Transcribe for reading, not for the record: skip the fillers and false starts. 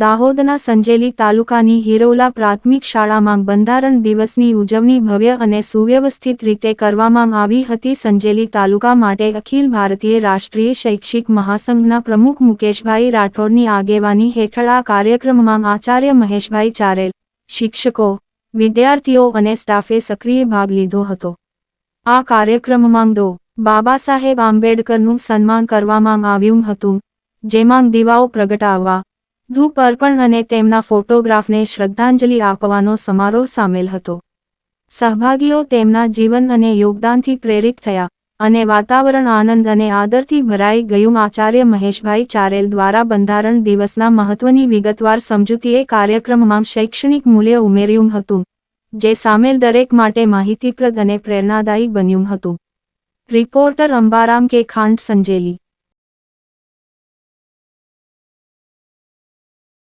દાહોદના સંજેલી તાલુકાની હિરોલા પ્રાથમિક શાળામાં બંધારણ દિવસની ઉજવણી ભવ્ય અને સુવ્યવસ્થિત રીતે કરવામાં આવી હતી. સંજેલી તાલુકા માટે અખિલ ભારતીય રાષ્ટ્રીય શૈક્ષિક મહાસંઘના પ્રમુખ મુકેશભાઈ રાઠોડની આગેવાની હેઠળ આ કાર્યક્રમમાં આચાર્ય મહેશભાઈ ચારેલ, શિક્ષકો, વિદ્યાર્થીઓ અને સ્ટાફે સક્રિય ભાગ લીધો હતો. આ કાર્યક્રમમાં ડો. બાબાસાહેબ આંબેડકરનું સન્માન કરવામાં આવ્યું હતું, જેમાં દીવાઓ પ્રગટાવવા, ધૂપ અર્પણ અને તેમના ફોટોગ્રાફને શ્રદ્ધાંજલિ આપવાનો સમારોહ સામેલ હતો. સહભાગીઓ તેમના જીવન અને યોગદાનથી પ્રેરિત થયા અને વાતાવરણ આનંદ અને આદરથી ભરાઈ ગયું. આચાર્ય મહેશભાઈ ચારેલ દ્વારા બંધારણ દિવસના મહત્વની વિગતવાર સમજૂતીએ કાર્યક્રમમાં શૈક્ષણિક મૂલ્ય ઉમેર્યું હતું, જે સામેલ દરેક માટે માહિતીપ્રદ અને પ્રેરણાદાયી બન્યું હતું. રિપોર્ટર અંબારામ કે ખાંડ, સંજેલી.